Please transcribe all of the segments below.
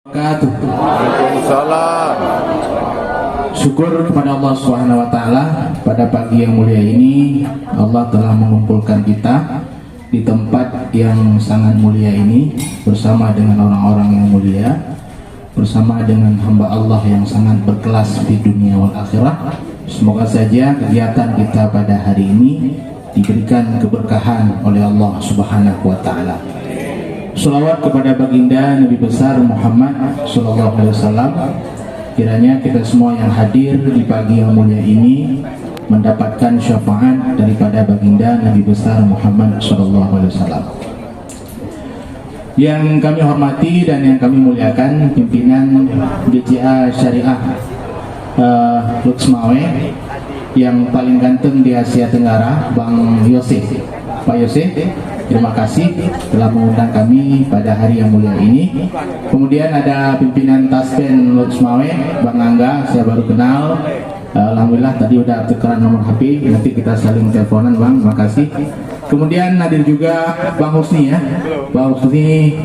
Waalaikumsalam. Syukur kepada Allah Subhanahu wa taala, pada pagi yang mulia ini Allah telah mengumpulkan kita di tempat yang sangat mulia ini bersama dengan orang-orang yang mulia, bersama dengan hamba Allah yang sangat berkelas di dunia wal akhirah. Semoga saja kegiatan kita pada hari ini diberikan keberkahan oleh Allah Subhanahu wa taala. Shalawat kepada baginda Nabi besar Muhammad Sallallahu Alaihi Wasallam. Kiranya kita semua yang hadir di pagi yang mulia ini mendapatkan syafaat daripada baginda Nabi besar Muhammad Sallallahu Alaihi Wasallam. Yang kami hormati dan yang kami muliakan pimpinan BCA Syariah Luxmawe yang paling ganteng di Asia Tenggara, Bang Yosef. Pak Yosef, terima kasih telah mengundang kami pada hari yang mulia ini. Kemudian ada pimpinan Taspen Luxmawe, Bang Angga, saya baru kenal. Alhamdulillah tadi udah tukeran nomor HP, nanti kita saling teleponan Bang, terima kasih. Kemudian hadir juga Bang Husni ya, Bang Husni,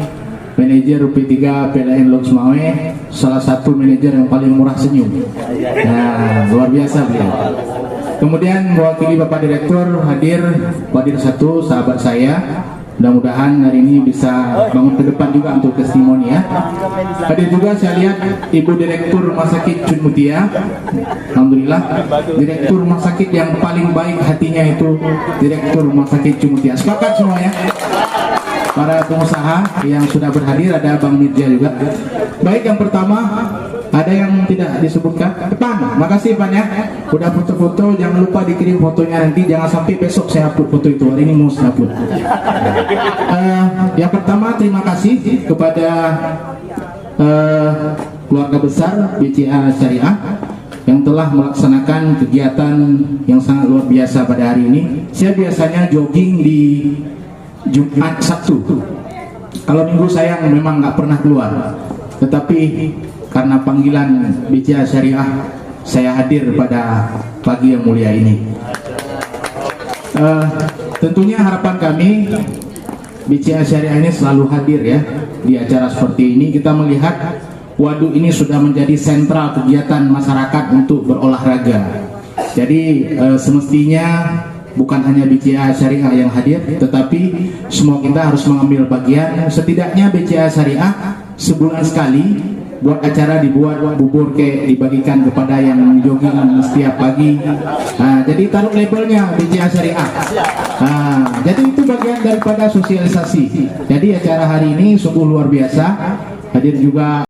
manajer UP3 PLN Luxmawe, salah satu manajer yang paling murah senyum. Nah, luar biasa beliau. Kemudian mewakili Bapak Direktur hadir, Wadir satu sahabat saya. Mudah-mudahan hari ini bisa bangun ke depan juga untuk testimoni ya. Hadir juga saya lihat Ibu Direktur Rumah Sakit Cun Mutia. Alhamdulillah, Direktur Rumah Sakit yang paling baik hatinya itu Direktur Rumah Sakit Cun Mutia. Sepakat semua ya. Para pengusaha yang sudah berhadir, ada Bang Mirja juga. Baik, yang pertama ada yang tidak disebutkan. Depan, makasih Pak ya. Udah foto-foto, jangan lupa dikirim fotonya nanti. Jangan sampai besok saya upload foto itu. Hari ini mau saya upload. Yang pertama terima kasih kepada keluarga besar BCA Syariah yang telah melaksanakan kegiatan yang sangat luar biasa pada hari ini. Saya biasanya jogging di Jumat Sabtu. Kalau minggu saya memang nggak pernah keluar, tetapi karena panggilan BCA Syariah saya hadir pada pagi yang mulia ini. Tentunya harapan kami BCA Syariah ini selalu hadir ya di acara seperti ini. Kita melihat waduk ini sudah menjadi sentral kegiatan masyarakat untuk berolahraga. Jadi semestinya bukan hanya BCA Syariah yang hadir, tetapi semua kita harus mengambil bagian. Setidaknya BCA Syariah sebulan sekali buat acara, dibuat bubur kek dibagikan kepada yang jogging setiap pagi. Jadi taruh labelnya BCA Syariah. Jadi itu bagian daripada sosialisasi. Jadi acara hari ini sungguh luar biasa. Hadir juga